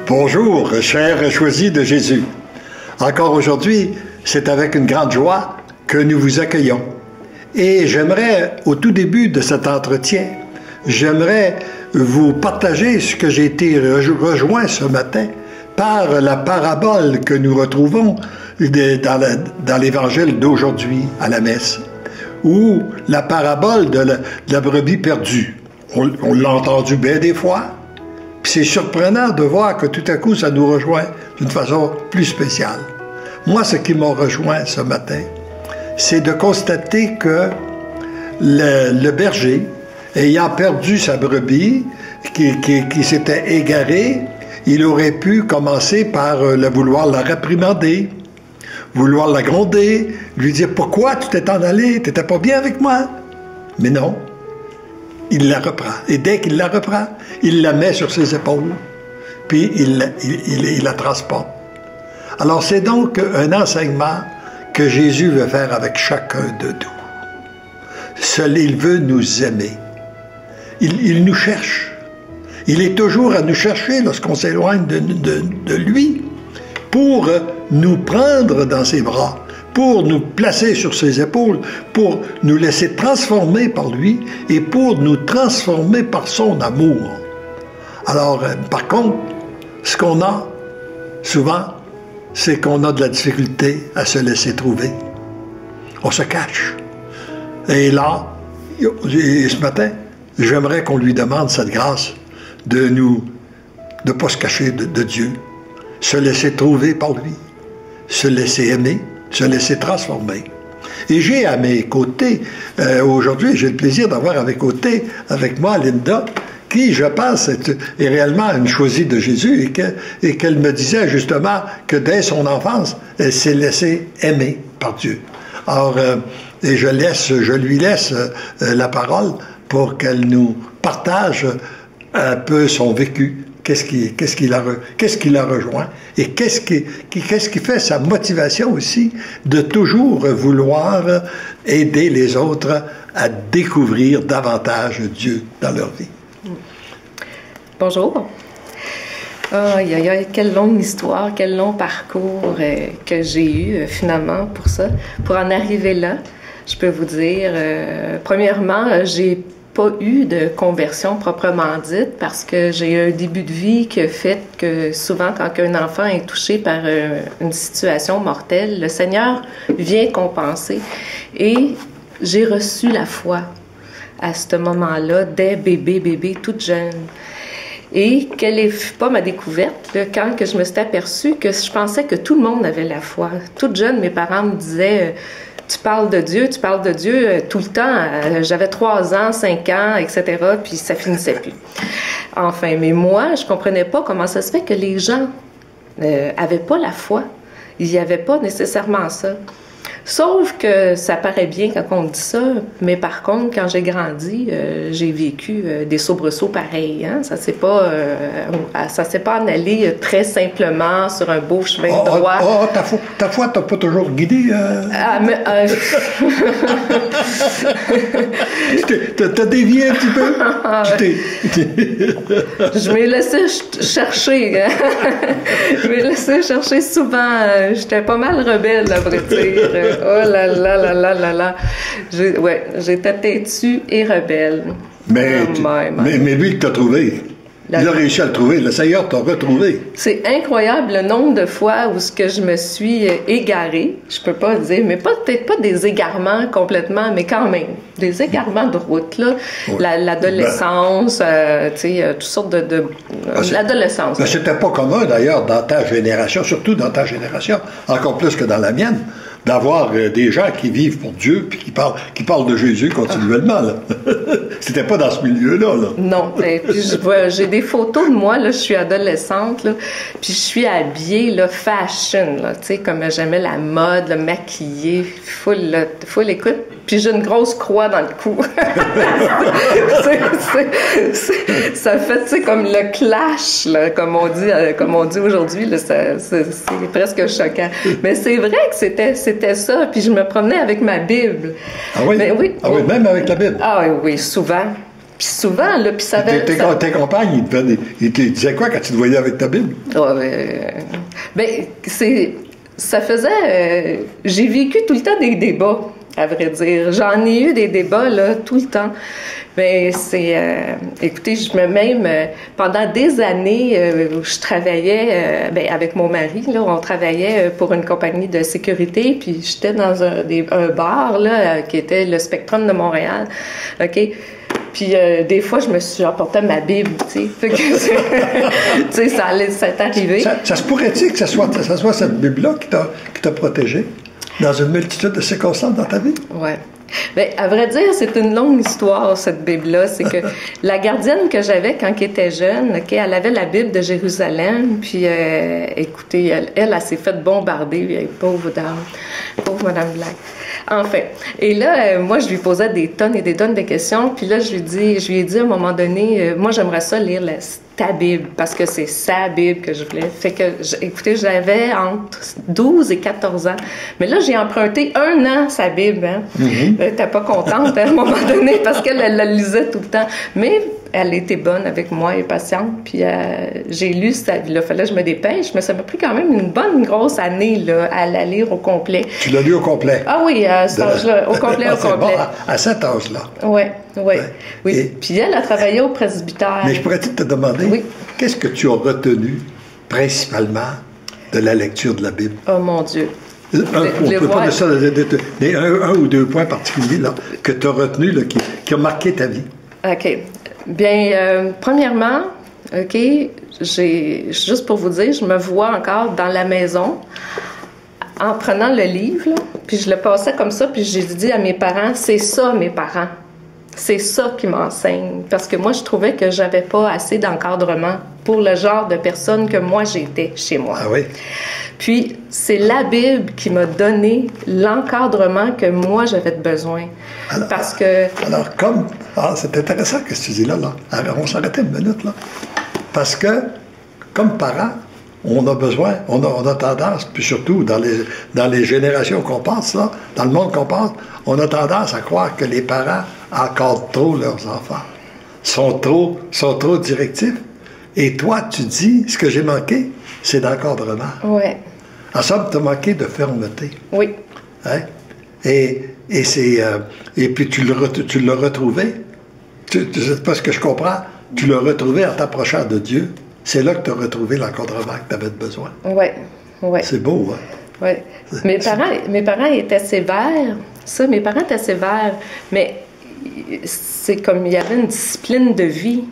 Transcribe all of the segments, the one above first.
Bonjour, chers choisis de Jésus. Encore aujourd'hui, c'est avec une grande joie que nous vous accueillons. Et j'aimerais, au tout début de cet entretien, j'aimerais vous partager ce que j'ai été rejoint ce matin par la parabole que nous retrouvons dans l'évangile d'aujourd'hui à la messe, ou la parabole de la brebis perdue. On l'a entendu bien des fois, puis c'est surprenant de voir que tout à coup ça nous rejoint d'une façon plus spéciale. Moi, ce qui m'a rejoint ce matin, c'est de constater que le berger, ayant perdu sa brebis, qui s'était égarée, il aurait pu commencer par vouloir la réprimander, vouloir la gronder, lui dire « Pourquoi tu t'es en allé? Tu n'étais pas bien avec moi? » Mais non, il la reprend. Et dès qu'il la reprend, il la met sur ses épaules, puis il la transporte. Alors c'est donc un enseignement que Jésus veut faire avec chacun de nous. Seul il veut nous aimer. Il nous cherche. Il est toujours à nous chercher lorsqu'on s'éloigne de lui pour nous prendre dans ses bras, pour nous placer sur ses épaules, pour nous laisser transformer par lui et pour nous transformer par son amour. Alors, par contre, ce qu'on a souvent, c'est qu'on a de la difficulté à se laisser trouver. On se cache. Et là, ce matin, j'aimerais qu'on lui demande cette grâce de ne pas se cacher de Dieu, se laisser trouver par lui, se laisser aimer, se laisser transformer. Et j'ai à mes côtés, aujourd'hui, j'ai le plaisir d'avoir avec moi Linda, qui, je pense, est réellement une choisie de Jésus et qu'elle me disait justement que dès son enfance, elle s'est laissée aimer par Dieu. Alors, et je lui laisse la parole pour qu'elle nous partage un peu son vécu, qu'est-ce qui l'a rejoint et qu'est-ce qui fait sa motivation aussi de toujours vouloir aider les autres à découvrir davantage Dieu dans leur vie. Bonjour. Quelle longue histoire, quel long parcours que j'ai eu finalement pour ça. Pour en arriver là, je peux vous dire, premièrement, j'ai pas eu de conversion proprement dite parce que j'ai eu un début de vie qui a fait que souvent quand un enfant est touché par une situation mortelle, le Seigneur vient compenser. Et j'ai reçu la foi à ce moment-là, dès bébé, toute jeune. Et quelle est pas ma découverte, là, quand que je me suis aperçue que je pensais que tout le monde avait la foi. Toute jeune, mes parents me disaient tu parles de Dieu tout le temps. J'avais 3 ans, 5 ans, etc., puis ça finissait plus. Enfin, mais moi, je comprenais pas comment ça se fait que les gens avaient pas la foi. Il n'y avait pas nécessairement ça. Sauf que ça paraît bien quand on dit ça, mais par contre, quand j'ai grandi, j'ai vécu des soubresauts pareils. Hein? Ça s'est pas en allé très simplement sur un beau chemin droit. Ta foi t'a pas toujours guidé? T'as dévié un petit peu? Je m'ai laissé chercher. Je m'ai laissé chercher souvent. J'étais pas mal rebelle, à vrai dire. Oh là là là là là là. J'étais têtue et rebelle. Mais lui, il t'a trouvé. Il a réussi à le trouver. Le Seigneur t'a retrouvé. C'est incroyable le nombre de fois où je me suis égarée. Je peux pas dire, mais peut-être pas des égarements complètement, mais quand même. Des égarements de route, là. Oui. L'adolescence, tu sais, toutes sortes de l'adolescence. Ben, c'était pas commun, d'ailleurs, dans ta génération, surtout dans ta génération, encore plus que dans la mienne, d'avoir des gens qui vivent pour Dieu puis qui parlent de Jésus continuellement. Là. C'était pas dans ce milieu-là. Là. Non. Et puis j'ai des photos de moi, là, je suis adolescente, là, puis je suis habillée là, fashion, là, tu sais, comme j'aimais la mode, là, maquillée, full écoute. Puis j'ai une grosse croix dans le cou. Ça fait, tu sais, comme le clash, là, comme on dit aujourd'hui, là, c'est presque choquant. Mais c'est vrai que c'était ça. Puis je me promenais avec ma Bible. Ah oui? Mais oui. Ah oui, même avec la Bible? Ah oui, souvent. Puis souvent, là, puis ça avait... Tes compagnes, ils te disaient quoi quand tu te voyais avec ta Bible? Ben, ça faisait... j'ai vécu tout le temps des débats, à vrai dire. J'en ai eu des débats, là, tout le temps. Mais écoutez, pendant des années, je travaillais avec mon mari, là, on travaillait pour une compagnie de sécurité, puis j'étais dans un bar, là, qui était le Spectrum de Montréal, OK? Puis des fois, j'emportais ma Bible, tu sais. Tu sais, ça est arrivé. Ça se pourrait-il que ça soit cette Bible-là qui t'a protégé dans une multitude de circonstances dans ta vie? Oui. Bien, à vrai dire, c'est une longue histoire, cette Bible-là. C'est que la gardienne que j'avais quand elle était jeune, OK, elle avait la Bible de Jérusalem, puis écoutez, elle s'est faite bombarder, pauvre dame, pauvre Madame Black. Enfin, et là, moi, je lui posais des tonnes et des tonnes de questions, puis là, je lui ai dit à un moment donné, moi, j'aimerais ça lire ta Bible, parce que c'est sa Bible que je voulais. Fait que, écoutez, j'avais entre 12 et 14 ans. Mais là, j'ai emprunté 1 an sa Bible. Hein? Mm-hmm. T'es pas contente, hein, à un moment donné, parce qu'elle la lisait tout le temps. Mais elle était bonne avec moi et patiente. Puis j'ai lu ça. Il fallait que je me dépêche, mais ça m'a pris quand même une bonne grosse année là, à la lire au complet. Tu l'as lu au complet? Ah oui, à cet âge-là, au complet, au complet. Bon, à cet âge-là? Oui. Oui. Puis elle a travaillé au presbytère. Mais je pourrais te demander, qu'est-ce que tu as retenu principalement de la lecture de la Bible? Oh mon Dieu. On peut pas de ça, un ou deux points particuliers là, que tu as retenus, là, qui ont marqué ta vie. OK. Bien, premièrement, OK, juste pour vous dire, je me vois encore dans la maison en prenant le livre, là, puis je le passais comme ça, puis j'ai dit à mes parents, c'est ça mes parents. C'est ça qui m'enseigne. Parce que moi, je trouvais que j'avais pas assez d'encadrement pour le genre de personne que moi j'étais chez moi. Ah oui? Puis, c'est la Bible qui m'a donné l'encadrement que moi j'avais besoin. Alors, parce que... c'est intéressant ce que tu dis là. Alors, on s'arrêtait une minute, là. Parce que, comme parents, on a besoin, on a tendance, puis surtout dans les générations qu'on passe, là, dans le monde qu'on passe, on a tendance à croire que les parents encadrent trop leurs enfants, sont trop directifs. Et toi, tu dis, ce que j'ai manqué, c'est d'encadrement. Oui. En somme, tu as manqué de fermeté. Oui. Hein? Et puis tu l'as retrouvé. Parce que je comprends, tu l'as retrouvé en t'approchant de Dieu. C'est là que tu as retrouvé l'encadrement que tu avais besoin. Oui, oui. C'est beau, hein? Oui. Mes parents étaient sévères. Mes parents étaient sévères, mais c'est comme il y avait une discipline de vie,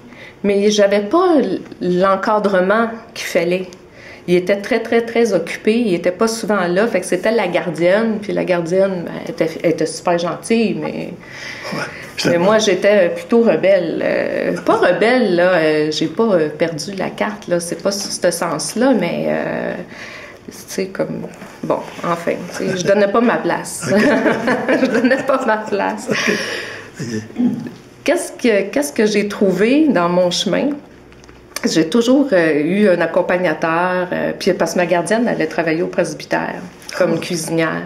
mais j'avais pas l'encadrement qu'il fallait. Il était très, très, très occupé. Il était pas souvent là. Fait que c'était la gardienne. Puis la gardienne, elle était super gentille, mais... Ouais, mais moi, j'étais plutôt rebelle. Pas rebelle, là. J'ai pas perdu la carte, là. C'est pas sur ce sens-là, mais... tu sais, comme... Bon, enfin, tu sais, je donnais pas ma place. Je donnais pas ma place. Qu'est-ce que j'ai trouvé dans mon chemin? J'ai toujours eu un accompagnateur, puis parce que ma gardienne allait travailler au presbytère comme cuisinière.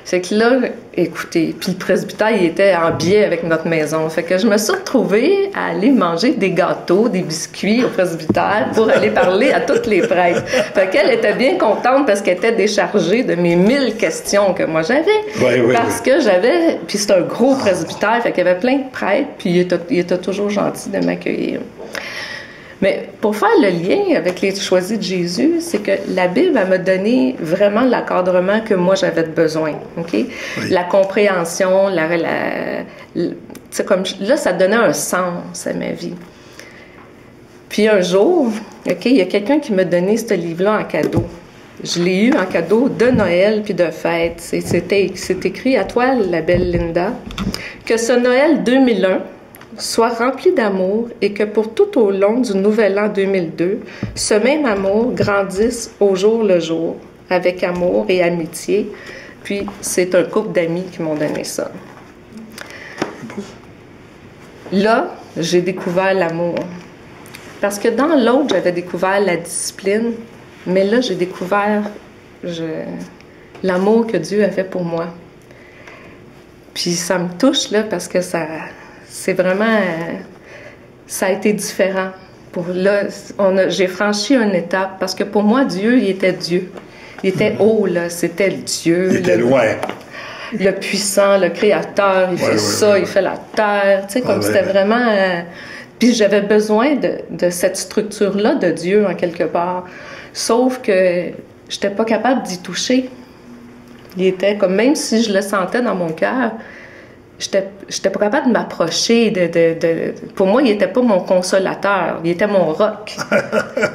Fait que là, écoutez, puis le presbytère, il était en biais avec notre maison. Fait que je me suis retrouvée à aller manger des gâteaux, des biscuits au presbytère pour aller parler à toutes les prêtres. Fait qu'elle était bien contente parce qu'elle était déchargée de mes 1000 questions que moi j'avais. Parce que j'avais... Puis c'est un gros presbytère, fait qu'il y avait plein de prêtres, puis il était toujours gentil de m'accueillir. Mais pour faire le lien avec les choisis de Jésus, c'est que la Bible, elle m'a donné vraiment l'encadrement que moi, j'avais besoin. Okay? Oui. La compréhension, comme, là, ça donnait un sens à ma vie. Puis un jour, il y a quelqu'un qui m'a donné ce livre-là en cadeau. Je l'ai eu en cadeau de Noël puis de fête. C'est écrit à toi, la belle Linda, que ce Noël 2001 soit rempli d'amour et que pour tout au long du nouvel an 2002, ce même amour grandisse au jour le jour, avec amour et amitié. Puis c'est un couple d'amis qui m'ont donné ça. Là, j'ai découvert l'amour. Parce que dans l'autre, j'avais découvert la discipline, mais là, j'ai découvert l'amour que Dieu a fait pour moi. Puis ça me touche, là, parce que c'est vraiment... ça a été différent. Là, j'ai franchi une étape parce que pour moi, Dieu, il était Dieu. Il était haut, là. C'était le Dieu. Il était loin. Le puissant, le créateur, il fait ça, il fait la terre. Tu sais, comme c'était vraiment... Puis j'avais besoin de cette structure-là de Dieu, en quelque part. Sauf que j'étais pas capable d'y toucher. Il était comme... Même si je le sentais dans mon cœur, j'étais pas capable de m'approcher. Pour moi, il était pas mon consolateur. Il était mon roc.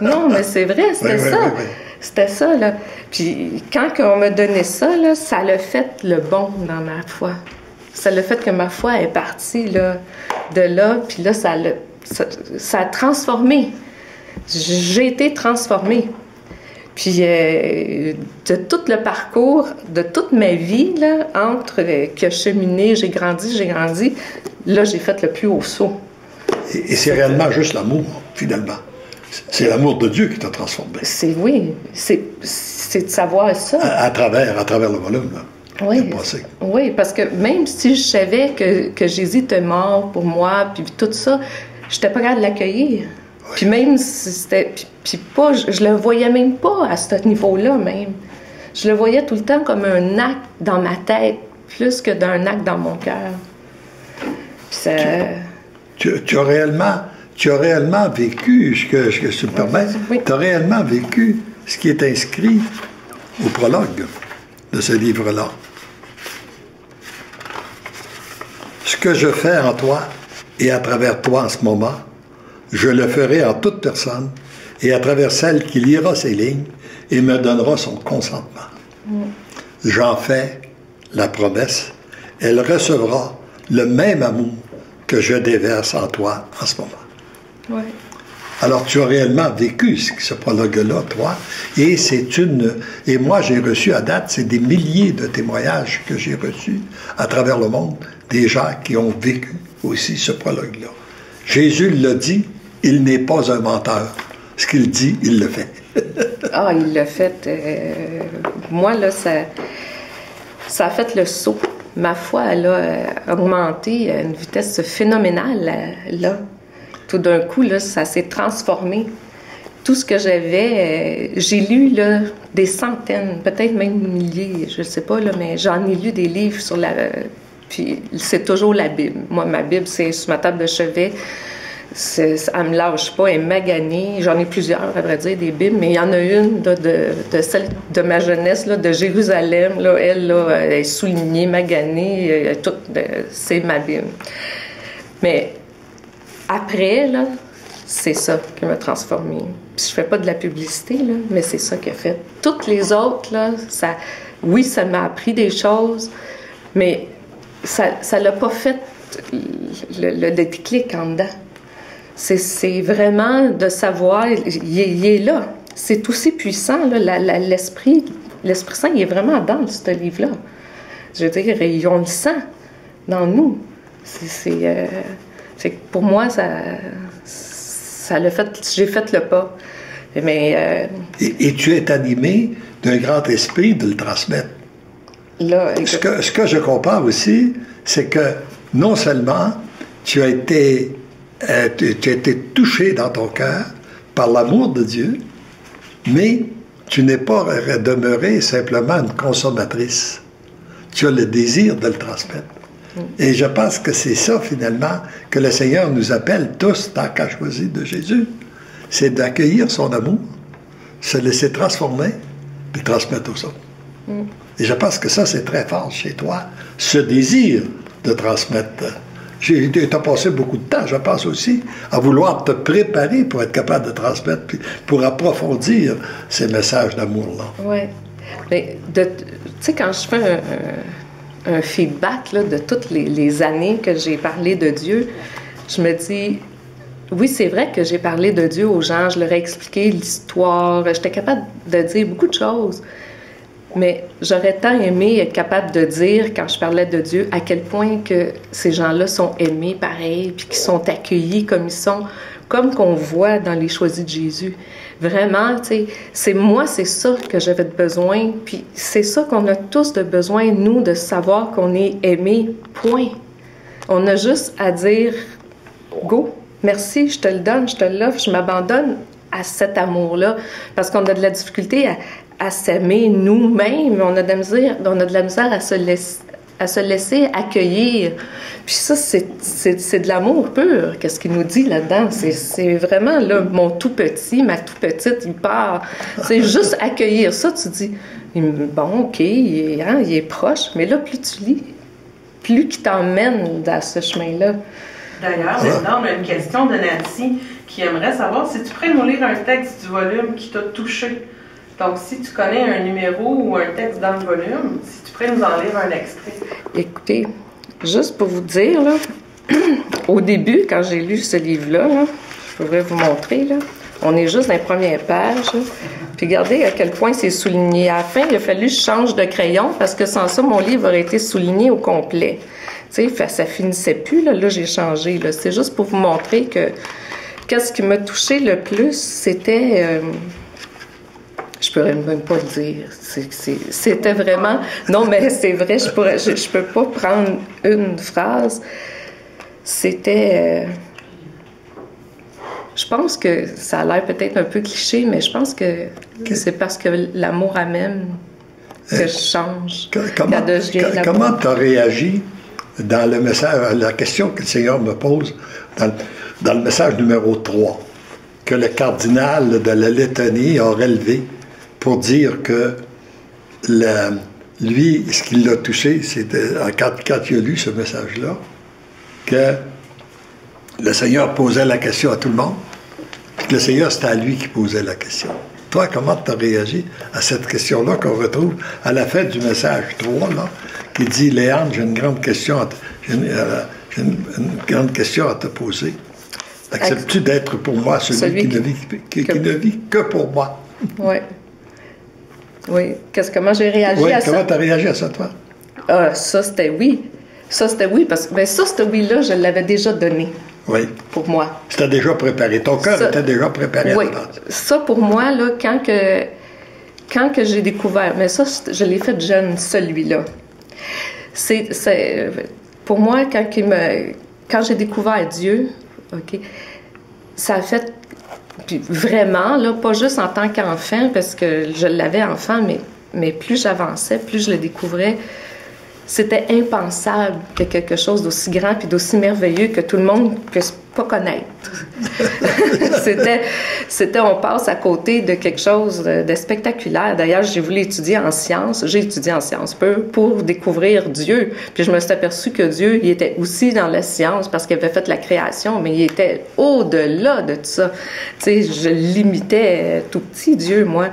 Non, mais c'est vrai, c'était ça. Oui. C'était ça, là. Puis quand on m'a donné ça, là, ça l'a fait le bon dans ma foi. Ça l'a fait que ma foi est partie, là, de là. Puis là, ça a transformé. J'ai été transformée. Puis de tout le parcours, de toute ma vie, là, entre que je cheminais, j'ai grandi, là, j'ai fait le plus haut saut. Et c'est réellement juste l'amour, finalement. C'est l'amour de Dieu qui t'a transformé. Oui, c'est de savoir ça. À travers le volume, là. Oui, oui, parce que même si je savais que Jésus était mort pour moi, puis tout ça, je n'étais pas capable de l'accueillir. Oui. Puis même si c'était... Puis pas, je le voyais même pas à ce niveau-là, même. Je le voyais tout le temps comme un acte dans ma tête, plus que d'un acte dans mon cœur. Puis ça... Tu as réellement vécu, ce que tu me permets, oui. Tu as réellement vécu ce qui est inscrit au prologue de ce livre-là. Ce que je fais en toi et à travers toi en ce moment, je le ferai en toute personne et à travers celle qui lira ces lignes et me donnera son consentement. J'en fais la promesse, elle recevra le même amour que je déverse en toi en ce moment. Ouais. Alors, tu as réellement vécu ce prologue-là, toi, et et moi, j'ai reçu à date, c'est des milliers de témoignages que j'ai reçus à travers le monde, des gens qui ont vécu aussi ce prologue-là. Jésus l'a dit, il n'est pas un menteur. Ce qu'il dit, il le fait. Ah, il l'a fait. Moi, là, ça a fait le saut. Ma foi, elle a augmenté à une vitesse phénoménale, là. Tout d'un coup, là, ça s'est transformé. Tout ce que j'avais, j'ai lu là, des centaines, peut-être même milliers, je ne sais pas, là, mais j'en ai lu des livres sur la... Puis c'est toujours la Bible. Moi, ma Bible, c'est sur ma table de chevet. Elle ne me lâche pas, elle est maganée. J'en ai plusieurs, à vrai dire, des Bibles, mais il y en a une là, de celle de ma jeunesse, là, de Jérusalem. Là, elle est soulignée, maganée. C'est ma Bible. Mais après, là, c'est ça qui m'a transformée. Puis je fais pas de la publicité, là, mais c'est ça qui a fait. Toutes les autres, là, oui, ça m'a appris des choses, mais ça l'a pas fait le déclic en dedans. C'est vraiment de savoir, il est là. C'est aussi puissant, là, l'Esprit Saint, il est vraiment dans ce livre-là. Je veux dire, on le sent dans nous. C'est que pour moi, ça l'a fait, j'ai fait le pas. Mais, et tu es animé d'un grand esprit de le transmettre. Là, ce que je comprends aussi, c'est que non seulement tu as été touché dans ton cœur par l'amour de Dieu, mais tu n'es pas demeuré simplement une consommatrice. Tu as le désir de le transmettre. Et je pense que c'est ça, finalement, que le Seigneur nous appelle tous, tant qu'à choisir de Jésus. C'est d'accueillir son amour, se laisser transformer, puis transmettre aux autres. Et je pense que ça, c'est très fort chez toi, ce désir de transmettre. Tu as passé beaucoup de temps, je pense aussi, à vouloir te préparer pour être capable de transmettre, puis pour approfondir ces messages d'amour-là. Oui. Mais, tu sais, quand je fais un feedback là, de toutes les années que j'ai parlé de Dieu, je me dis, oui, c'est vrai que j'ai parlé de Dieu aux gens, je leur ai expliqué l'histoire, j'étais capable de dire beaucoup de choses, mais j'aurais tant aimé être capable de dire, quand je parlais de Dieu, à quel point que ces gens-là sont aimés pareil, puis qu'ils sont accueillis comme ils sont, comme qu'on voit dans les choisis de Jésus. Vraiment, tu sais, c'est ça que j'avais besoin, puis c'est ça qu'on a tous de besoin, nous, de savoir qu'on est aimé, point. On a juste à dire « go ». merci, je te le donne, je te l'offre, je m'abandonne à cet amour-là. Parce qu'on a de la difficulté à s'aimer nous-mêmes, on a de la misère à se laisser accueillir. Puis ça, c'est de l'amour pur, qu'est-ce qu'il nous dit là-dedans. C'est vraiment, là, mon tout petit, ma tout petite, il part. C'est juste accueillir ça, tu dis, bon, OK, il est proche, mais là, plus tu lis, plus qu'il t'emmène dans ce chemin-là. D'ailleurs, on a une question de Nancy qui aimerait savoir si tu pourrais nous lire un texte du volume qui t'a touché. Donc, si tu connais un numéro ou un texte dans le volume, si tu pourrais nous en lire un extrait. Écoutez, juste pour vous dire, là, au début, quand j'ai lu ce livre-là, là, je pourrais vous montrer, là, on est juste dans les premières pages, là, puis regardez à quel point c'est souligné. À la fin, il a fallu que je change de crayon parce que sans ça, mon livre aurait été souligné au complet. Tu sais, ça finissait plus, là j'ai changé. Là. C'est juste pour vous montrer que qu'est-ce qui m'a touché le plus, c'était... je pourrais même pas le dire. C'était vraiment... Non, mais c'est vrai, je peux pas prendre une phrase. C'était... je pense que ça a l'air peut-être un peu cliché, mais je pense que c'est parce que l'amour amène que je change. Comment tu as réagi dans le message, la question que le Seigneur me pose dans le message numéro 3, que le cardinal de la Lettonie a relevé pour dire que lui, ce qui l'a touché, c'était quand il a lu ce message-là, que le Seigneur posait la question à tout le monde, puis que le Seigneur, c'était à lui qui posait la question. Toi, comment tu as réagi à cette question-là qu'on retrouve à la fin du message 3, là, qui dit « Léandre, j'ai une grande question à te poser. Acceptes-tu d'être pour moi celui qui ne vit que pour moi? » Oui. Comment j'ai réagi à ça? Comment tu as réagi à ça, toi? Ça, c'était oui. Parce que ce oui-là, je l'avais déjà donné. Oui. Pour moi. C'était déjà préparé. Ton cœur était déjà préparé. Oui. Ça, pour moi, là, quand que j'ai découvert, mais ça, je l'ai fait jeune, celui-là. Pour moi, quand j'ai découvert Dieu, OK, ça a fait... Puis vraiment, là, pas juste en tant qu'enfant, parce que je l'avais enfant, mais plus j'avançais, plus je le découvrais. C'était impensable que quelque chose d'aussi grand puis d'aussi merveilleux que tout le monde ne puisse pas connaître. on passe à côté de quelque chose de spectaculaire. D'ailleurs, j'ai voulu étudier en sciences. J'ai étudié en sciences pour découvrir Dieu. Puis je me suis aperçue que Dieu, il était aussi dans la science parce qu'il avait fait la création, mais il était au-delà de tout ça. Tu sais, je l'imitais tout petit, Dieu, moi.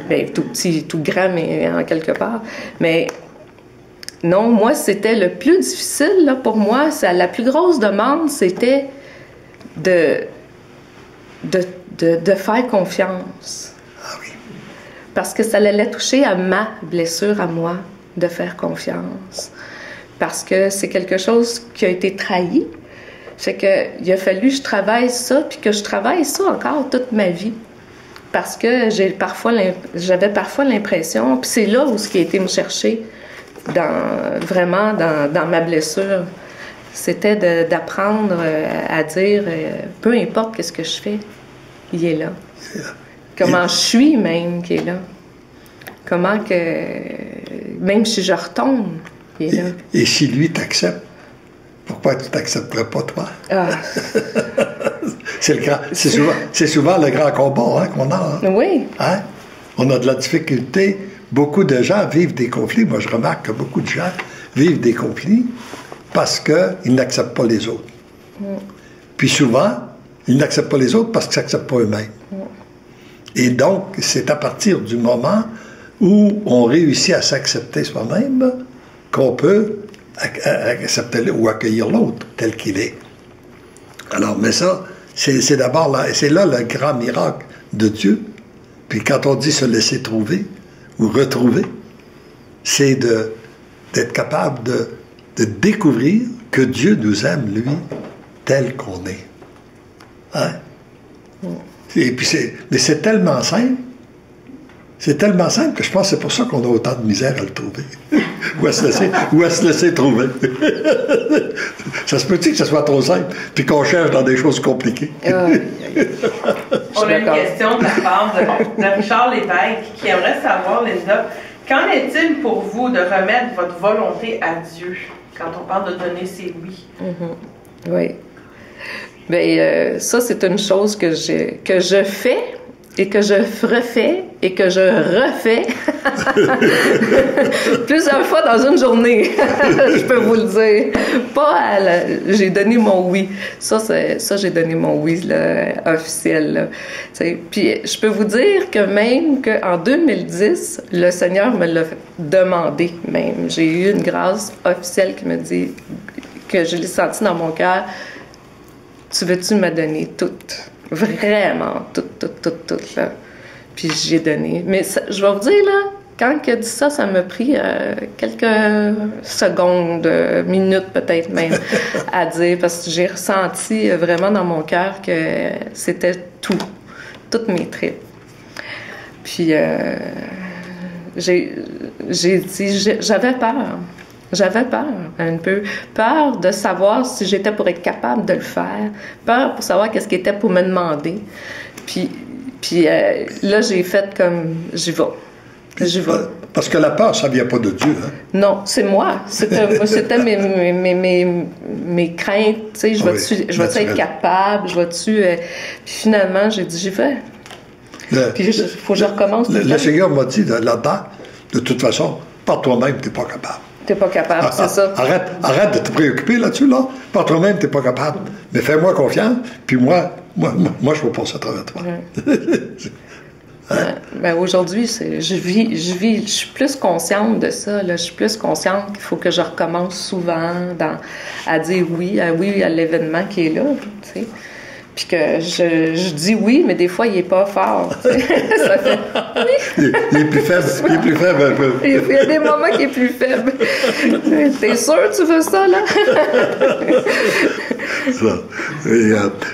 Bien, tout petit, tout grand, mais en quelque part. Mais... non, moi, c'était le plus difficile, là, pour moi. La plus grosse demande, c'était de faire confiance. Ah oui. Parce que ça allait toucher à ma blessure, à moi, de faire confiance. Parce que c'est quelque chose qui a été trahi. C'est qu'il a fallu que je travaille ça, puis que je travaille ça encore toute ma vie. Parce que j'avais parfois l'impression, puis c'est là où ce qui a été me chercher, vraiment dans ma blessure, c'était d'apprendre à dire peu importe qu'est-ce que je fais, il est là. Comment je suis même qui est là. Comment que même si je retombe, il est là. Et si lui t'accepte, pourquoi tu t'accepterais pas toi? C'est souvent le grand combat qu'on a. Hein? Oui. Hein? On a de la difficulté. Beaucoup de gens vivent des conflits. Moi, je remarque que beaucoup de gens vivent des conflits parce qu'ils n'acceptent pas les autres. Puis souvent, ils n'acceptent pas les autres parce qu'ils ne s'acceptent pas eux-mêmes. Et donc, c'est à partir du moment où on réussit à s'accepter soi-même qu'on peut accepter ou accueillir l'autre tel qu'il est. Alors, mais ça, c'est d'abord là, et c'est là le grand miracle de Dieu. Puis quand on dit se laisser trouver, ou retrouver, c'est d'être capable de découvrir que Dieu nous aime, lui, tel qu'on est. Hein? Et puis mais c'est tellement simple. C'est tellement simple que je pense que c'est pour ça qu'on a autant de misère à le trouver. ou à se laisser trouver. Ça se peut-il que ce soit trop simple, puis qu'on cherche dans des choses compliquées? On a une question de la part de Richard Lévesque qui aimerait savoir, Linda, qu'en est-il pour vous de remettre votre volonté à Dieu quand on parle de donner ses oui? Oui. Bien, ça, c'est une chose que je fais et que je refais et que je refais plusieurs fois dans une journée. Je peux vous le dire. J'ai donné mon oui. Ça, j'ai donné mon oui là, officiel. Là. Puis je peux vous dire que même qu'en 2010, le Seigneur me l'a demandé même. J'ai eu une grâce officielle qui me dit, que je l'ai senti dans mon cœur, tu veux-tu me donner tout? Vraiment, tout, là. Puis j'ai donné. Mais ça, je vais vous dire, là, quand il a dit ça, ça m'a pris quelques secondes, minutes peut-être même, à dire, parce que j'ai ressenti vraiment dans mon cœur que c'était tout, toutes mes tripes. Puis j'ai dit, j'avais peur. J'avais peur, un peu. Peur de savoir si j'étais pour être capable de le faire. Peur pour savoir qu'est-ce qu'il était pour me demander. Puis là, j'ai fait comme, j'y vais. J'y vais. Parce que la peur, ça vient pas de Dieu. Hein? Non, c'est moi. C'était mes craintes. Tu sais, je vais-tu être capable? Je vais-tu... Puis finalement, j'ai dit, j'y vais. Puis il faut que je recommence. Le Seigneur m'a dit là-dedans, de toute façon, par toi-même, tu n'es pas capable. T'es pas capable, c'est ça. Arrête de te préoccuper là-dessus, là. Par toi-même, t'es pas capable. Mais fais-moi confiance, puis moi, je vais passer à travers toi. Ben aujourd'hui, je suis plus consciente de ça, là. Je suis plus consciente qu'il faut que je recommence souvent à dire oui à l'événement qui est là, tu sais. Puis que je dis oui, mais des fois, il n'est pas fort. Ça fait oui. Il est plus faible un peu. Il y a des moments qu'il est plus faible. T'es sûr que tu veux ça, là? Ça. Et,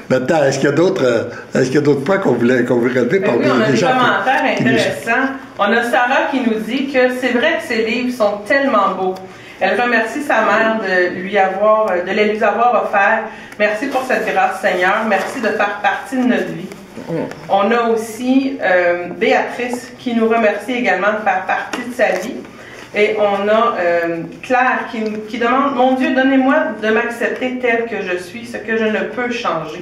maintenant, est-ce qu'il y a d'autres points qu'on veut relever par oui, on a des gens? Un commentaire intéressant. On a Sarah qui nous dit que c'est vrai que ces livres sont tellement beaux. Elle remercie sa mère de les lui avoir offerts. Merci pour cette grâce, Seigneur. Merci de faire partie de notre vie. On a aussi Béatrice qui nous remercie également de faire partie de sa vie. Et on a Claire qui demande « Mon Dieu, donnez-moi de m'accepter tel que je suis, ce que je ne peux changer. »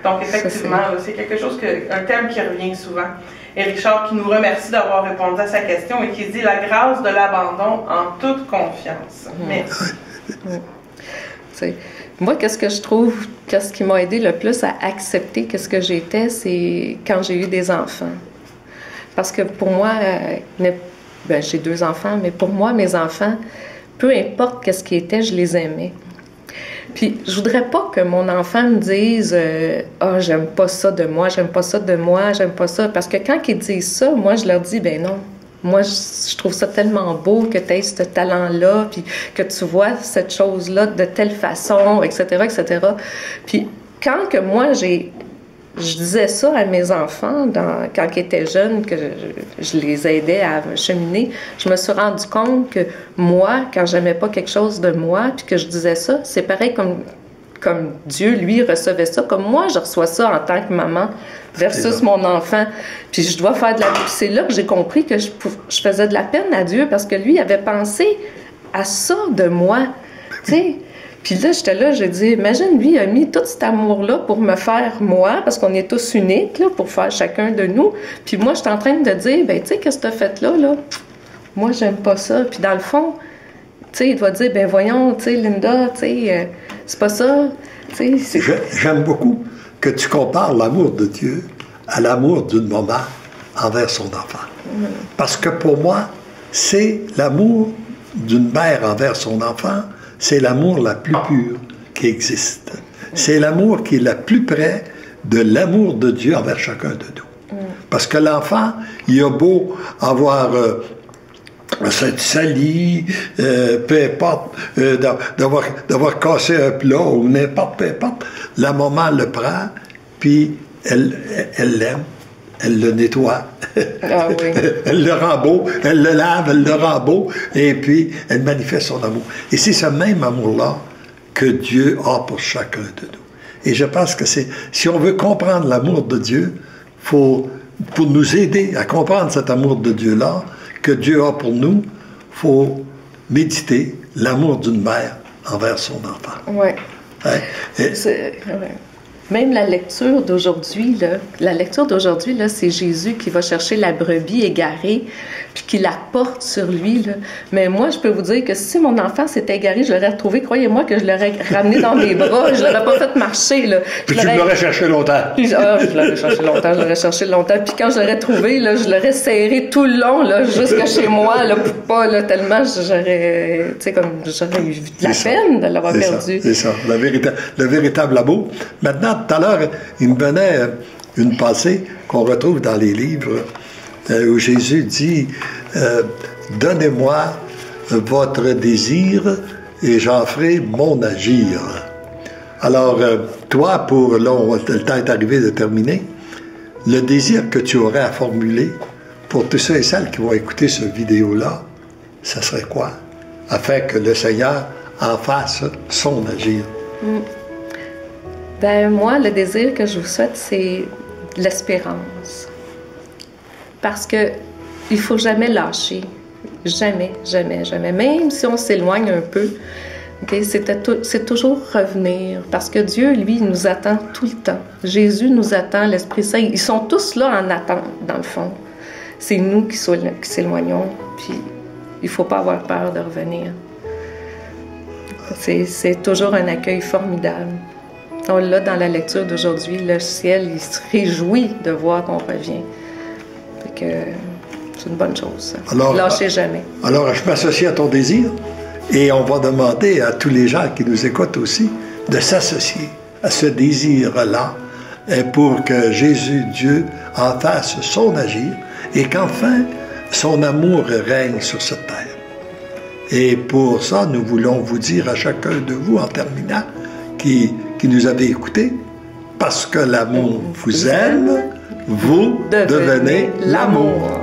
Donc effectivement, c'est quelque chose, un thème qui revient souvent. Et Richard qui nous remercie d'avoir répondu à sa question et qui dit « La grâce de l'abandon en toute confiance. » Merci. Moi, qu'est-ce que je trouve, qu'est-ce qui m'a aidé le plus à accepter qu'est-ce que j'étais, c'est quand j'ai eu des enfants. Parce que pour moi, j'ai 2 enfants, mais pour moi, mes enfants, peu importe qu'est-ce qu'ils étaient, je les aimais. Puis, je voudrais pas que mon enfant me dise « Ah, j'aime pas ça de moi, j'aime pas ça de moi, j'aime pas ça. » Parce que quand ils disent ça, moi, je leur dis « Ben non. Moi, je trouve ça tellement beau que tu aies ce talent-là, puis que tu vois cette chose-là de telle façon, etc., etc. » Puis, quand que moi, je disais ça à mes enfants quand ils étaient jeunes, que je les aidais à cheminer, je me suis rendu compte que moi, quand j'aimais pas quelque chose de moi, puis que je disais ça, c'est pareil comme Dieu, lui, recevait ça, comme moi, je reçois ça en tant que maman versus mon enfant. Puis je dois faire c'est là que j'ai compris que je faisais de la peine à Dieu parce que lui, il avait pensé à ça de moi, tu sais. Puis là, j'étais là, j'ai dit, imagine, lui, il a mis tout cet amour-là pour me faire moi, parce qu'on est tous uniques, là, pour faire chacun de nous. Puis moi, j'étais en train de dire, ben tu sais, qu'est-ce que tu as fait là? Moi, j'aime pas ça. Puis dans le fond, tu sais, il doit dire, ben voyons, tu sais, Linda, tu sais, c'est pas ça. Tu sais, J'aime beaucoup que tu compares l'amour de Dieu à l'amour d'une maman envers son enfant. Parce que pour moi, c'est l'amour d'une mère envers son enfant, c'est l'amour la plus pure qui existe. C'est l'amour qui est la plus près de l'amour de Dieu envers chacun de nous. Parce que l'enfant, il a beau avoir cette sali, peu importe, d'avoir cassé un plat ou n'importe, peu importe, la maman le prend, puis elle l'aime. Elle le nettoie, ah oui. Elle le rend beau, elle le lave, elle le rend beau, et puis elle manifeste son amour. Et c'est ce même amour-là que Dieu a pour chacun de nous. Et je pense que si on veut comprendre l'amour de Dieu, pour nous aider à comprendre cet amour de Dieu-là, que Dieu a pour nous, il faut méditer l'amour d'une mère envers son enfant. Oui. Hein? Même la lecture d'aujourd'hui, là, c'est Jésus qui va chercher la brebis égarée, puis qui la porte sur lui, là. Mais moi, je peux vous dire que si mon enfant s'était égaré, je l'aurais retrouvé, croyez-moi que je l'aurais ramené dans mes bras, je l'aurais pas fait marcher, là. Puis tu l'aurais cherché longtemps. Je l'aurais cherché longtemps, puis quand je l'aurais trouvé, là, je l'aurais serré tout le long, là, jusqu'à chez moi, là, pour pas, là, tellement j'aurais eu de la peine de l'avoir perdu. C'est ça, le véritable amour. Maintenant, tout à l'heure, il me venait une pensée qu'on retrouve dans les livres où Jésus dit « Donnez-moi votre désir et j'en ferai mon agir. » Alors, toi, le temps est arrivé de terminer, le désir que tu aurais à formuler pour tous ceux et celles qui vont écouter cette vidéo-là, ça serait quoi? Afin que le Seigneur en fasse son agir. Ben moi, le désir que je vous souhaite, c'est l'espérance. Parce que il faut jamais lâcher. Jamais, jamais, jamais. Même si on s'éloigne un peu, okay, c'est toujours revenir. Parce que Dieu, lui, il nous attend tout le temps. Jésus nous attend, l'Esprit Saint. Ils sont tous là en attente, dans le fond. C'est nous qui s'éloignons. Puis, il ne faut pas avoir peur de revenir. C'est toujours un accueil formidable. On l'a dans la lecture d'aujourd'hui. Le ciel, il se réjouit de voir qu'on revient. Fait que c'est une bonne chose. Lâchez jamais. Alors, je m'associe à ton désir et on va demander à tous les gens qui nous écoutent aussi de s'associer à ce désir-là pour que Jésus, Dieu, en fasse son agir et qu'enfin, son amour règne sur cette terre. Et pour ça, nous voulons vous dire à chacun de vous, en terminant, qui nous avez écoutés, parce que l'amour vous aime, vous devenez l'amour.